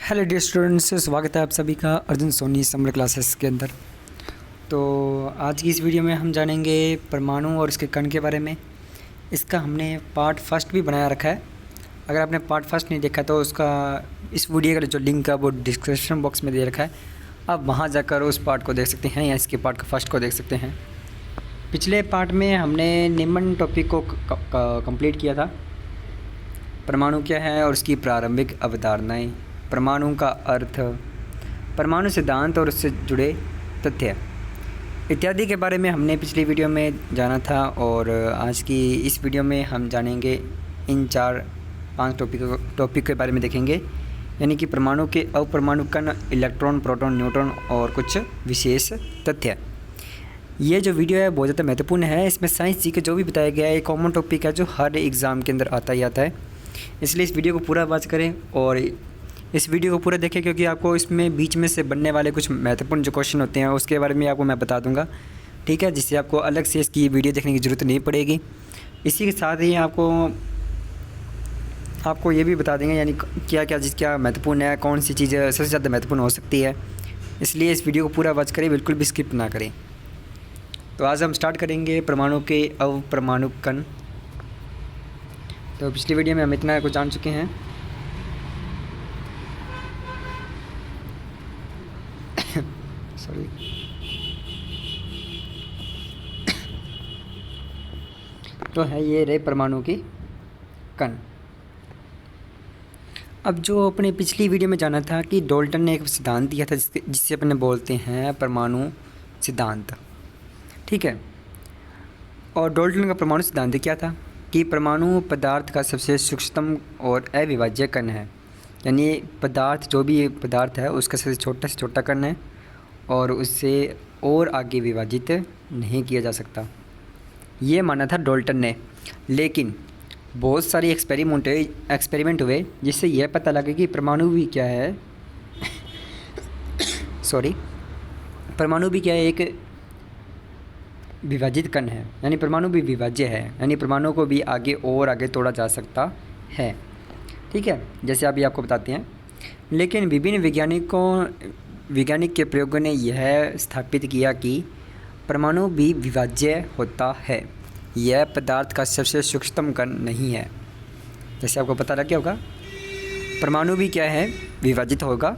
Hello dear students, स्वागत है आप सभी का अर्जुन सोनी समर क्लासेस के अंदर। तो आज की इस वीडियो में हम जानेंगे परमाणु और इसके कण के बारे में। इसका हमने पार्ट फर्स्ट भी बनाया रखा है। अगर आपने पार्ट फर्स्ट नहीं देखा तो उसका इस वीडियो का जो लिंक है वो डिस्क्रिप्शन बॉक्स में दे रखा है, आप वहाँ जाकर उस पार्ट को देख सकते हैं या इसके पार्ट का फर्स्ट को देख सकते हैं। पिछले पार्ट में हमने निम्न टॉपिक को कंप्लीट किया था। परमाणु क्या है और उसकी प्रारंभिक अवधारणाएँ, परमाणु का अर्थ, परमाणु सिद्धांत और उससे जुड़े तथ्य इत्यादि के बारे में हमने पिछली वीडियो में जाना था। और आज की इस वीडियो में हम जानेंगे इन 4-5 टॉपिक के बारे में देखेंगे, यानी कि परमाणु के अपरमाणु कण, इलेक्ट्रॉन, प्रोटॉन, न्यूट्रॉन और कुछ विशेष तथ्य। ये जो वीडियो है बहुत ज़्यादा महत्वपूर्ण है। इसमें साइंस जी के जो भी बताया गया है एक कॉमन टॉपिक है जो हर एग्ज़ाम के अंदर आता ही आता है, इसलिए इस वीडियो को पूरा वॉच करें और इस वीडियो को पूरा देखें, क्योंकि आपको इसमें बीच में से बनने वाले कुछ महत्वपूर्ण जो क्वेश्चन होते हैं उसके बारे में आपको मैं बता दूंगा, ठीक है, जिससे आपको अलग से इसकी वीडियो देखने की ज़रूरत नहीं पड़ेगी। इसी के साथ ही आपको ये भी बता देंगे यानी क्या महत्वपूर्ण है, कौन सी चीज़ें सबसे ज़्यादा महत्वपूर्ण हो सकती है। इसलिए इस वीडियो को पूरा वॉच करें, बिल्कुल भी स्किप ना करें। तो आज हम स्टार्ट करेंगे परमाणु के अपरमाणु कण। तो पिछली वीडियो में हम इतना कुछ जान चुके हैं। सॉरी, तो है ये रहे परमाणु की कण। अब जो अपने पिछली वीडियो में जाना था कि डाल्टन ने एक सिद्धांत दिया था जिसे अपने बोलते हैं परमाणु सिद्धांत, ठीक है। और डाल्टन का परमाणु सिद्धांत क्या था कि परमाणु पदार्थ का सबसे सूक्ष्मतम और अविभाज्य कण है, यानी पदार्थ जो भी पदार्थ है उसका सबसे छोटा से छोटा कण है और उससे और आगे विभाजित नहीं किया जा सकता। ये माना था डाल्टन ने, लेकिन बहुत सारी एक्सपेरिमेंट हुए जिससे यह पता लगा कि परमाणु भी क्या है परमाणु भी क्या है, एक विभाजित कण है, यानी परमाणु भी विभाज्य है, यानी परमाणु को भी आगे और आगे तोड़ा जा सकता है, ठीक है, जैसे अभी आपको बताते हैं। लेकिन विभिन्न वैज्ञानिक के प्रयोगों ने यह स्थापित किया कि परमाणु भी विभाज्य होता है, यह पदार्थ का सबसे सूक्ष्मतम कण नहीं है। जैसे आपको पता लग गया होगा, परमाणु भी क्या है, विभाजित होगा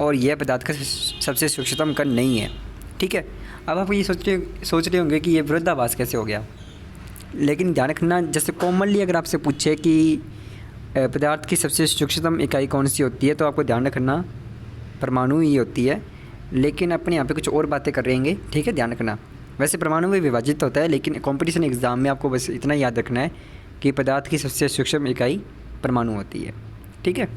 और यह पदार्थ का सबसे सूक्ष्मतम कण नहीं है, ठीक है। अब आप ये सोच रहे होंगे कि ये विरोधाभास कैसे हो गया, लेकिन ध्यान रखना, जैसे कॉमनली अगर आपसे पूछे कि पदार्थ की सबसे सूक्ष्मतम इकाई कौन सी होती है तो आपको ध्यान रखना परमाणु ही होती है, लेकिन अपने यहाँ पे कुछ और बातें कर रहेंगे, ठीक है, ध्यान रखना। वैसे परमाणु में विभाजित होता है, लेकिन कंपटीशन एग्ज़ाम में आपको बस इतना याद रखना है कि पदार्थ की सबसे सूक्ष्म इकाई परमाणु होती है, ठीक है।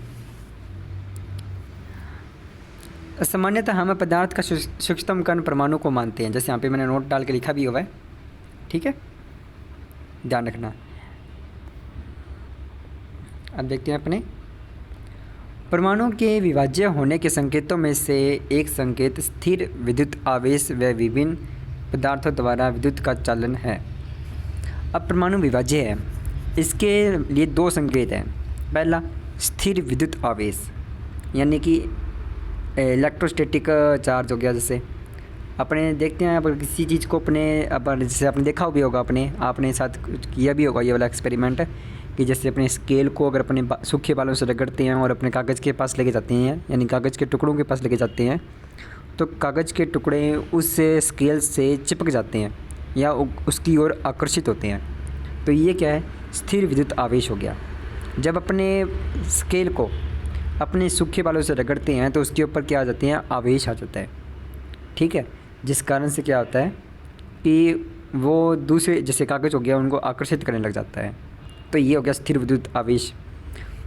सामान्यतः हम पदार्थ का सूक्ष्मतम कण परमाणु को मानते हैं, जैसे यहाँ पे मैंने नोट डाल के लिखा भी हुआ है, ठीक है, ध्यान रखना। अब देखते हैं अपने परमाणु के विभाज्य होने के संकेतों में से एक संकेत स्थिर विद्युत आवेश व विभिन्न पदार्थों द्वारा विद्युत का चालन है। अब परमाणु विभाज्य है, इसके लिए 2 संकेत हैं। पहला स्थिर विद्युत आवेश, यानी कि इलेक्ट्रोस्टैटिक चार्ज हो गया। जैसे अपने देखते हैं अब किसी चीज़ को जैसे आपने देखा भी होगा, आपने साथ किया भी होगा ये वाला एक्सपेरिमेंट, कि जैसे अपने स्केल को अगर अपने सूखे बालों से रगड़ते हैं और अपने कागज़ के पास लेके जाते हैं, यानी कागज़ के टुकड़ों के पास लेके जाते हैं, तो कागज़ के टुकड़े उस स्केल से चिपक जाते हैं या उसकी ओर आकर्षित होते हैं। तो ये क्या है, स्थिर विद्युत आवेश हो गया। जब अपने स्केल को अपने सूखे बालों से रगड़ते हैं तो उसके ऊपर क्या आ जाते हैं, आवेश आ जाता है, ठीक है, जिस कारण से क्या होता है कि वो दूसरे जैसे कागज़ हो गया उनको आकर्षित करने लग जाता है। तो ये हो गया स्थिर विद्युत आवेश।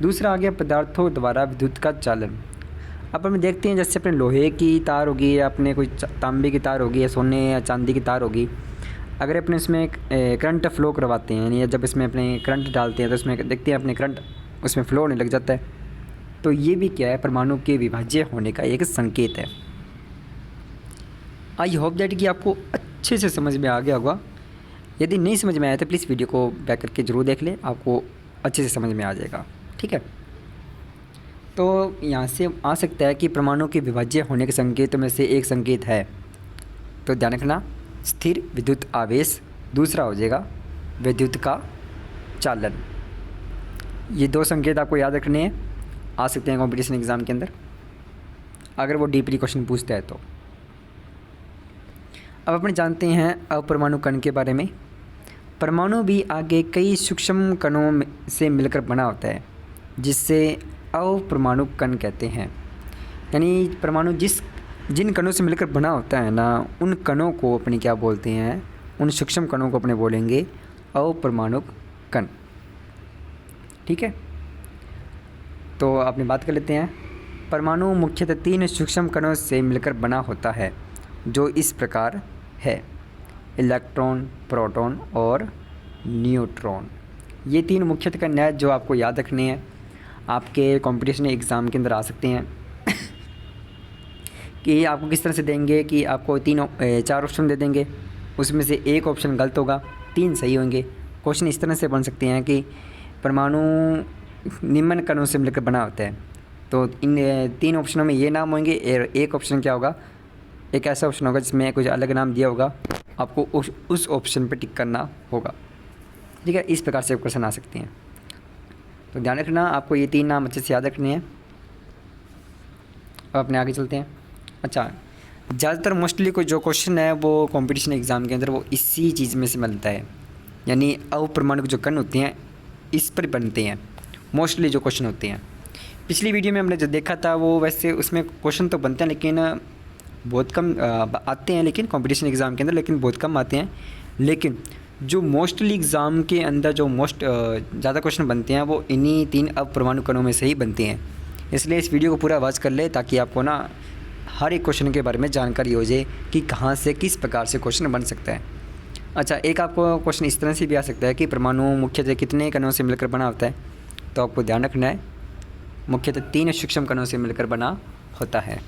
दूसरा आ गया पदार्थों द्वारा विद्युत का चालन। अब हम देखते हैं जैसे अपने लोहे की तार होगी या अपने कोई तांबे की तार होगी या सोने या चांदी की तार होगी, अगर अपने इसमें करंट फ्लो करवाते हैं, यानी जब इसमें अपने करंट डालते हैं तो इसमें देखते हैं अपने करंट उसमें फ्लो होने लग जाता है। तो ये भी क्या है, परमाणु के विभाज्य होने का एक संकेत है। आई होप दैट कि आपको अच्छे से समझ में आ गया होगा। यदि नहीं समझ में आया तो प्लीज़ वीडियो को बैक करके ज़रूर देख लें, आपको अच्छे से समझ में आ जाएगा, ठीक है। तो यहाँ से आ सकता है कि परमाणु के विभाज्य होने के संकेतों में से एक संकेत है, तो ध्यान रखना स्थिर विद्युत आवेश, दूसरा हो जाएगा विद्युत का चालन। ये दो संकेत आपको याद रखने हैं, आ सकते हैं कंपटीशन एग्ज़ाम के अंदर अगर वो डीपली क्वेश्चन पूछता है तो। अब अपन जानते हैं अपरमाणु कण के बारे में। परमाणु भी आगे कई सूक्ष्म कणों से मिलकर बना होता है, जिससे अपरमाणु कण कहते हैं। यानी परमाणु जिन कणों से मिलकर बना होता है ना, उन कणों को अपने क्या बोलते हैं, उन सूक्ष्म कणों को अपने बोलेंगे अपरमाणु कण। ठीक है, तो अपनी बात कर लेते हैं। परमाणु मुख्यतः 3 सूक्ष्म कणों से मिलकर बना होता है, जो इस प्रकार है: इलेक्ट्रॉन, प्रोटॉन और न्यूट्रॉन। ये 3 मुख्यतः कण हैं जो आपको याद रखने हैं, आपके कंपटीशन एग्ज़ाम के अंदर आ सकते हैं। कि आपको किस तरह से देंगे कि आपको 4 ऑप्शन दे देंगे, उसमें से एक ऑप्शन गलत होगा, 3 सही होंगे। क्वेश्चन इस तरह से बन सकते हैं कि परमाणु निम्न कणों से मिलकर बना होता है, तो इन 3 ऑप्शनों में ये नाम होंगे, एक ऑप्शन क्या होगा, एक ऐसा ऑप्शन होगा जिसमें कुछ अलग नाम दिया होगा, आपको उस ऑप्शन पे टिक करना होगा। ठीक है, इस प्रकार से क्वेश्चन आ सकते हैं, तो ध्यान रखना आपको ये 3 नाम अच्छे से याद रखने हैं। अब अपने आगे चलते हैं। अच्छा, ज़्यादातर मोस्टली को जो क्वेश्चन है वो कंपटीशन एग्ज़ाम के अंदर वो इसी चीज़ में से मिलता है, यानी अपरमाणु जो कण होते हैं इस पर बनते हैं मोस्टली जो क्वेश्चन होते हैं। पिछली वीडियो में हमने जो देखा था वो वैसे उसमें क्वेश्चन तो बनते हैं लेकिन बहुत कम आते हैं, लेकिन कंपटीशन एग्ज़ाम के अंदर लेकिन बहुत कम आते हैं। लेकिन जो मोस्टली एग्ज़ाम के अंदर जो ज़्यादा क्वेश्चन बनते हैं वो इन्हीं 3 अपरमाणु कणों में से ही बनते हैं। इसलिए इस वीडियो को पूरा वॉच कर ले ताकि आपको ना हर एक क्वेश्चन के बारे में जानकारी हो जाए कि कहाँ से किस प्रकार से क्वेश्चन बन सकता है। अच्छा, एक आपको क्वेश्चन इस तरह से भी आ सकता है कि परमाणु मुख्यतः कितने कणों से मिलकर बना होता है, तो आपको ध्यान रखना है मुख्यतः 3 सूक्ष्म कणों से मिलकर बना होता है।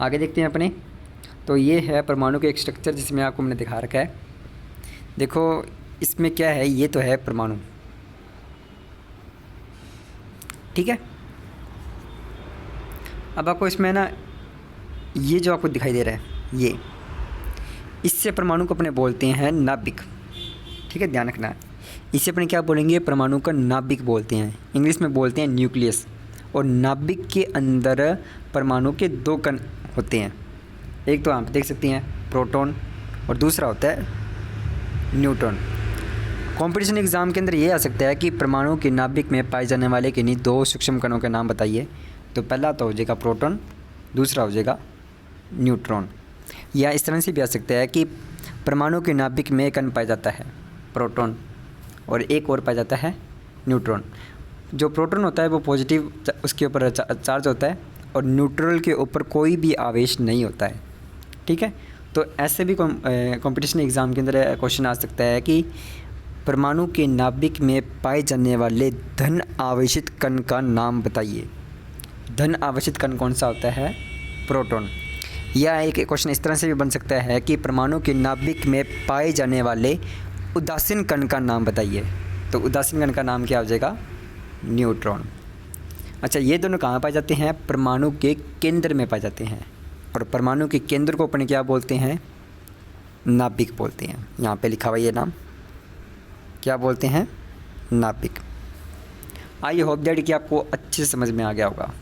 आगे देखते हैं अपने, तो ये है परमाणु का एक स्ट्रक्चर जिसमें आपको मैंने दिखा रखा है। देखो इसमें क्या है, ये तो है परमाणु, ठीक है। अब आपको इसमें ना ये जो आपको दिखाई दे रहा है ये, इससे परमाणु को अपने बोलते हैं नाभिक। ठीक है, ध्यान रखना है, इसे अपने क्या बोलेंगे, परमाणु का नाभिक बोलते हैं, इंग्लिश में बोलते हैं न्यूक्लियस। और नाभिक के अंदर परमाणु के 2 कण होते हैं, एक तो आप देख सकते हैं प्रोटॉन और दूसरा होता है न्यूट्रॉन। कंपटीशन एग्ज़ाम के अंदर ये आ सकता है कि परमाणु के नाभिक में पाए जाने वाले किन्हीं 2 सूक्ष्म कणों के नाम बताइए, तो पहला तो हो जाएगा प्रोटॉन, दूसरा हो जाएगा न्यूट्रॉन। या इस तरह से भी आ सकता है कि परमाणु के नाभिक में कण पाया जाता है प्रोटॉन और एक और पाया जाता है न्यूट्रॉन। जो प्रोटॉन होता है वो पॉजिटिव उसके ऊपर चार्ज होता है और न्यूट्रल के ऊपर कोई भी आवेश नहीं होता है। ठीक है, तो ऐसे भी कंपटीशन एग्ज़ाम के अंदर क्वेश्चन आ सकता है कि परमाणु के नाभिक में पाए जाने वाले धन आवेशित कण का नाम बताइए। धन आवेशित कण कौन सा होता है, प्रोटॉन। या एक क्वेश्चन इस तरह से भी बन सकता है कि परमाणु के नाभिक में पाए जाने वाले उदासीन कण का नाम बताइए, तो उदासीन कण का नाम क्या हो जाएगा, न्यूट्रॉन। अच्छा, ये दोनों कहाँ पाए जाते हैं, परमाणु के केंद्र में पाए जाते हैं, और परमाणु के केंद्र को अपन क्या बोलते हैं, नाभिक बोलते हैं। यहाँ पे लिखा हुआ ये नाम क्या बोलते हैं, नाभिक। आई होप दैट कि आपको अच्छे से समझ में आ गया होगा।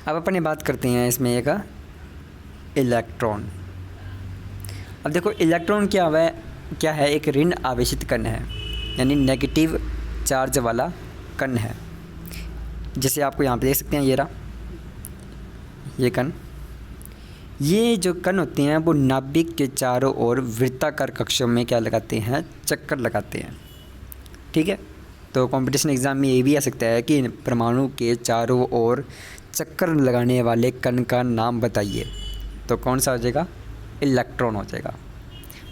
अब अपन बात करते हैं इसमें एक इलेक्ट्रॉन। अब देखो इलेक्ट्रॉन क्या है, एक ऋण आवेशित कण है, यानी नेगेटिव चार्ज वाला कण है। जैसे आपको यहाँ पे देख सकते हैं ये रहा ये कण। ये जो कण होते हैं वो नाभिक के चारों ओर वृत्ताकार कक्षों में क्या लगाते हैं, चक्कर लगाते हैं। ठीक है, तो कंपटीशन एग्ज़ाम में ये भी आ सकता है कि परमाणु के चारों ओर चक्कर लगाने वाले कण का नाम बताइए, तो कौन सा हो जाएगा, इलेक्ट्रॉन हो जाएगा।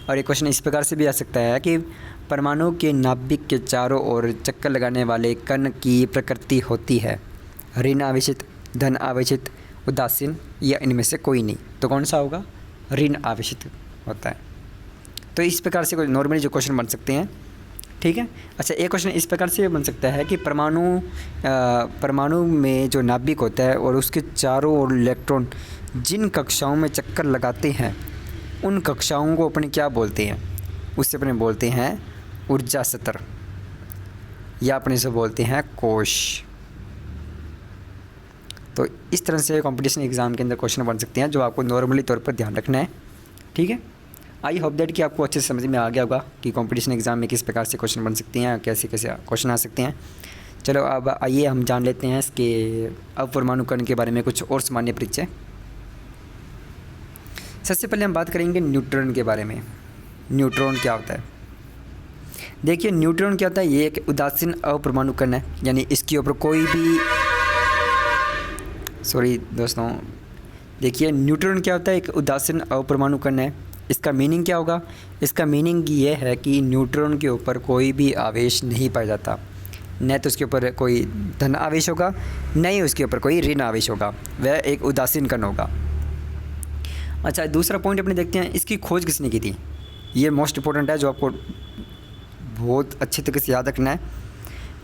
और एक क्वेश्चन इस प्रकार से भी आ सकता है कि परमाणु के नाभिक के चारों ओर चक्कर लगाने वाले कण की प्रकृति होती है ऋण आवेशित, धन आवेशित, उदासीन या इनमें से कोई नहीं, तो कौन सा होगा, ऋण आवेशित होता है। तो इस प्रकार से नॉर्मली जो क्वेश्चन बन सकते हैं ठीक है। अच्छा, एक क्वेश्चन इस प्रकार से बन सकता है कि परमाणु में जो नाभिक होता है और उसके चारों ओर इलेक्ट्रॉन जिन कक्षाओं में चक्कर लगाते हैं उन कक्षाओं को अपने क्या बोलते हैं? उससे अपने बोलते हैं ऊर्जा स्तर, या अपने से बोलते हैं कोश। तो इस तरह से कंपटीशन एग्ज़ाम के अंदर क्वेश्चन बन सकते हैं जो आपको नॉर्मली तौर पर ध्यान रखना है। ठीक है, आई होप दैट कि आपको अच्छे से समझ में आ गया होगा कि कंपटीशन एग्ज़ाम में किस प्रकार से क्वेश्चन बन सकते हैं, कैसे कैसे क्वेश्चन आ सकते हैं। चलो अब आइए हम जान लेते हैं इसके अपरमाणु कण के बारे में कुछ और सामान्य परिचय। सबसे पहले हम बात करेंगे न्यूट्रॉन के बारे में। न्यूट्रॉन क्या होता है? देखिए, न्यूट्रॉन क्या होता है? ये एक उदासीन अपरमाणु कण है, यानी इसके ऊपर कोई भी दोस्तों, देखिए न्यूट्रॉन क्या होता है? एक उदासीन अपरमाणु कण है। इसका मीनिंग क्या होगा? इसका मीनिंग ये है कि न्यूट्रॉन के ऊपर कोई भी आवेश नहीं पाया जाता, न तो उसके ऊपर कोई धन आवेश होगा, न ही उसके ऊपर कोई ऋण आवेश होगा, वह एक उदासीन कण होगा। अच्छा, दूसरा पॉइंट अपने देखते हैं, इसकी खोज किसने की थी? ये मोस्ट इंपॉर्टेंट है, जो आपको बहुत अच्छे तरीके से याद रखना है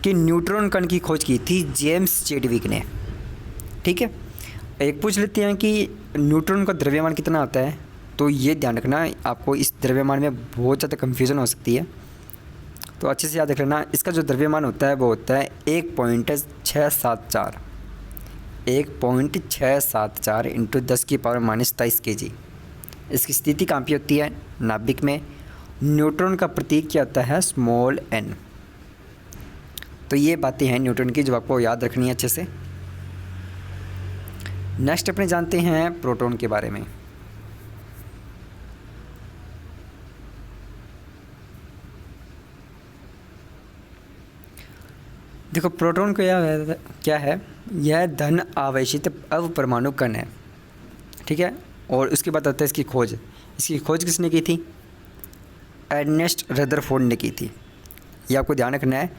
कि न्यूट्रॉन कण की खोज की थी जेम्स चैडविक ने। ठीक है, एक पूछ लेते हैं कि न्यूट्रॉन का द्रव्यमान कितना होता है। तो ये ध्यान रखना, आपको इस द्रव्यमान में बहुत ज़्यादा कन्फ्यूज़न हो सकती है, तो अच्छे से याद रखना। इसका जो द्रव्यमान होता है वो होता है 1.674 इंटू 10⁻⁻23 kg। इसकी स्थिति कहाँ पे होती है? नाभिक में। न्यूट्रॉन का प्रतीक क्या होता है? Small n। तो ये बातें हैं न्यूट्रॉन की जो आपको याद रखनी है अच्छे से। नेक्स्ट अपने जानते हैं प्रोटॉन के बारे में। देखो, प्रोटॉन को क्या है? यह धन आवेशित अपरमाणु कण है। ठीक है, और उसके बाद आता है इसकी खोज। इसकी खोज किसने की थी? अर्नेस्ट रदरफोर्ड ने की थी। ये आपको ध्यान रखना है।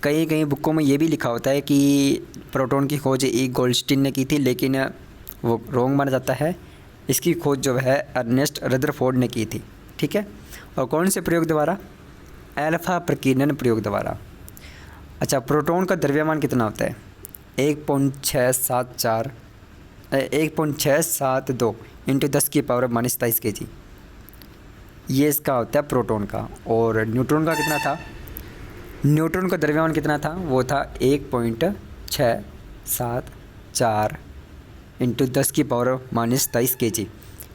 कई कई बुकों में ये भी लिखा होता है कि प्रोटॉन की खोज ई गोल्डस्टीन ने की थी, लेकिन वो रॉन्ग माना जाता है। इसकी खोज जो है अर्नेस्ट रदरफोर्ड ने की थी। ठीक है, और कौन से प्रयोग द्वारा? अल्फा प्रकीर्णन प्रयोग द्वारा। अच्छा, प्रोटॉन का द्रव्यमान कितना होता है? 1.672 इंटू 10⁻⁻23 kg। ये इसका होता है प्रोटॉन का। और न्यूट्रॉन का कितना था? न्यूट्रॉन का द्रव्यमान कितना था? वो था 1.674 इंटू 10⁻⁻23 kg।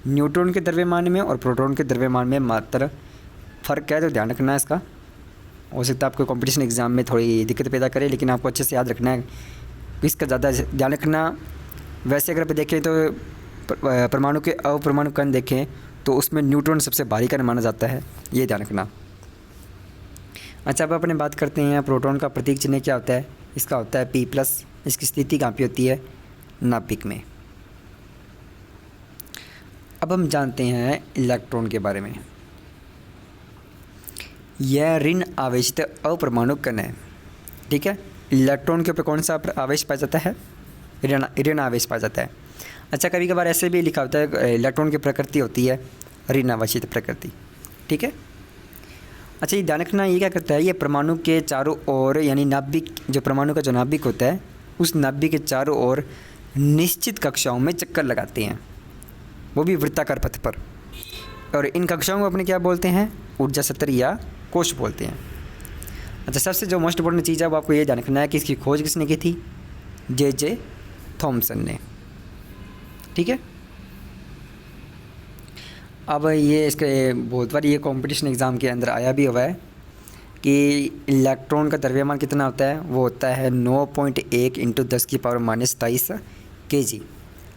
न्यूट्रॉन के द्रव्यमान में और प्रोटॉन के द्रव्यमान में मात्र फ़र्क है, तो ध्यान रखना है इसका। हो सकता है आपको कंपटीशन एग्ज़ाम में थोड़ी दिक्कत पैदा करे, लेकिन आपको अच्छे से याद रखना है, इसका ज़्यादा ध्यान रखना। वैसे अगर आप देखें तो परमाणु के अपरमाणु कण देखें तो उसमें न्यूट्रॉन सबसे भारी कण माना जाता है, ये ध्यान रखना। अच्छा, अब अपने बात करते हैं प्रोटॉन का प्रतीक चिन्ह क्या होता है? इसका होता है P+। इसकी स्थिति कहाँ पे होती है? नाभिक में। अब हम जानते हैं इलेक्ट्रॉन के बारे में। यह ऋण आवेशित अपरमाणु कण है। ठीक है, इलेक्ट्रॉन के ऊपर कौन सा आवेश पाया जाता है? ऋण आवेश पाया जाता है। अच्छा, कभी कभार ऐसे भी लिखा होता है इलेक्ट्रॉन की प्रकृति होती है ऋण आवेशित प्रकृति। ठीक है, अच्छा, ये ध्यान रखना। ये क्या करता है? ये परमाणु के चारों ओर, यानी नाभिक, जो परमाणु का जो नाभिक होता है उस नाभिक के चारों ओर निश्चित कक्षाओं में चक्कर लगाते हैं, वो भी वृत्ताकार पथ पर। और इन कक्षाओं को अपने क्या बोलते हैं? ऊर्जा स्तर या कोश बोलते हैं। अच्छा, सबसे जो मोस्ट इंपॉर्टेंट चीज़ है वो आपको ये ध्यान रखना है कि इसकी खोज किसने की थी? J.J. थॉमसन ने। ठीक है, अब ये इसके बहुत बार ये कंपटीशन एग्ज़ाम के अंदर आया भी हुआ है कि इलेक्ट्रॉन का द्रव्यमान कितना होता है? वो होता है 9.1 इंटू 10⁻⁻23 kg।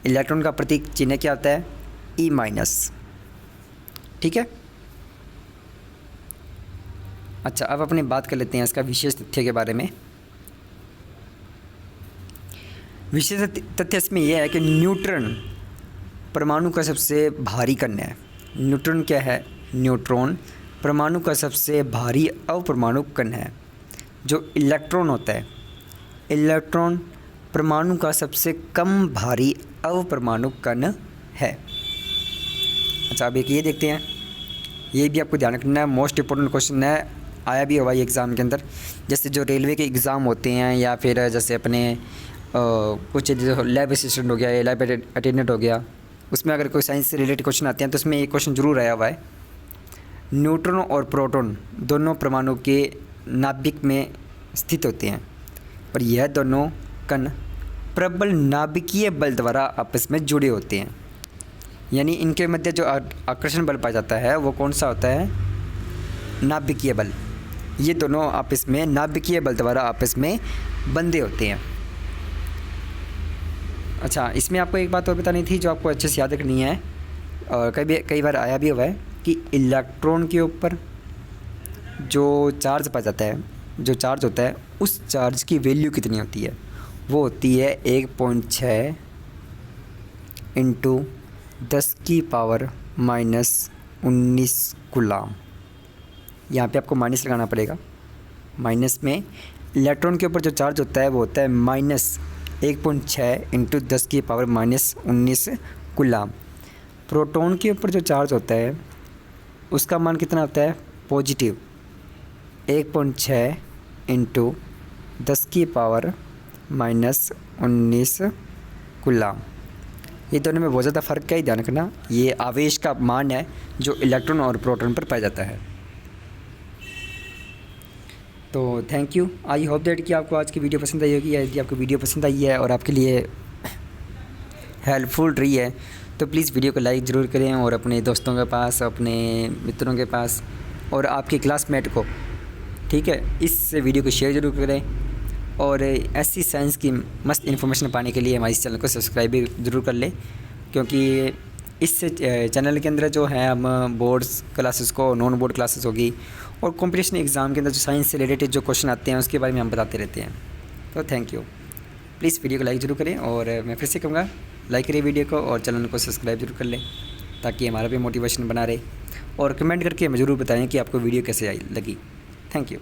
इलेक्ट्रॉन का प्रतीक चिन्ह क्या होता है? E-। ठीक है, अच्छा, अब अपनी बात कर लेते हैं इसका विशेष तथ्य के बारे में। विशेष तथ्य इसमें यह है कि न्यूट्रॉन परमाणु का सबसे भारी कण है। न्यूट्रॉन क्या है? न्यूट्रॉन परमाणु का सबसे भारी अपरमाणु कण है। जो इलेक्ट्रॉन होता है, इलेक्ट्रॉन परमाणु का सबसे कम भारी अपरमाणु कण है। अच्छा, अब एक ये देखते हैं, ये भी आपको ध्यान रखना है, मोस्ट इंपॉर्टेंट क्वेश्चन है आया भी होगा ये एग्ज़ाम के अंदर। जैसे जो रेलवे के एग्ज़ाम होते हैं या फिर जैसे अपने कुछ जो लैब असिस्टेंट हो गया या लैब अटेंडेंट हो गया, उसमें अगर कोई साइंस से रिलेटेड क्वेश्चन आते हैं तो उसमें एक क्वेश्चन ज़रूर आया हुआ है। न्यूट्रॉन और प्रोटॉन दोनों परमाणु के नाभिक में स्थित होते हैं और यह दोनों कण प्रबल नाभिकीय बल द्वारा आपस में जुड़े होते हैं। यानी इनके मध्य जो आकर्षण बल पाया जाता है वो कौन सा होता है? नाभिकीय बल। ये दोनों आपस में नाभिकीय बल द्वारा आपस में बंधे होते हैं। अच्छा, इसमें आपको एक बात और बतानी थी जो आपको अच्छे से याद रखनी है और कई बार आया भी हुआ है कि इलेक्ट्रॉन के ऊपर जो चार्ज पाया जाता है, जो चार्ज होता है, उस चार्ज की वैल्यू कितनी होती है? वो होती है 1.6 इंटू 10⁻⁻19 कूलाम। यहाँ पे आपको माइनस लगाना पड़ेगा। माइनस में इलेक्ट्रॉन के ऊपर जो चार्ज होता है वो होता है -1.6 इंटू 10⁻⁻19 कूलाम। प्रोटॉन के ऊपर जो चार्ज होता है उसका मान कितना होता है? Positive 1.6 into 10⁻⁻19 coulomb. ये दोनों में बहुत ज़्यादा फ़र्क का ही ध्यान रखना। ये आवेश का मान है जो इलेक्ट्रॉन और प्रोटॉन पर पाया जाता है। तो thank you. I hope that कि आपको आज की वीडियो पसंद आई होगी। यदि आपको वीडियो पसंद आई है और आपके लिए हेल्पफुल रही है तो प्लीज़ वीडियो को लाइक ज़रूर करें और अपने दोस्तों के पास, अपने मित्रों के पास और आपके क्लासमेट को, ठीक है, इस वीडियो को शेयर ज़रूर करें। और ऐसी साइंस की मस्त इन्फॉर्मेशन पाने के लिए हमारे इस चैनल को सब्सक्राइब भी ज़रूर कर लें, क्योंकि इस चैनल के अंदर जो है हम बोर्ड्स क्लासेस को, नॉन बोर्ड क्लासेस होगी और कंपटीशन एग्ज़ाम के अंदर जो साइंस से रिलेटेड जो क्वेश्चन आते हैं उसके बारे में हम बताते रहते हैं। तो थैंक यू। प्लीज़ वीडियो को लाइक ज़रूर करें और मैं फिर से कहूँगा लाइक करिए वीडियो को और चैनल को सब्सक्राइब ज़रूर कर लें ताकि हमारा भी मोटिवेशन बना रहे। और कमेंट करके हमें ज़रूर बताएं कि आपको वीडियो कैसे आई लगी। Thank you.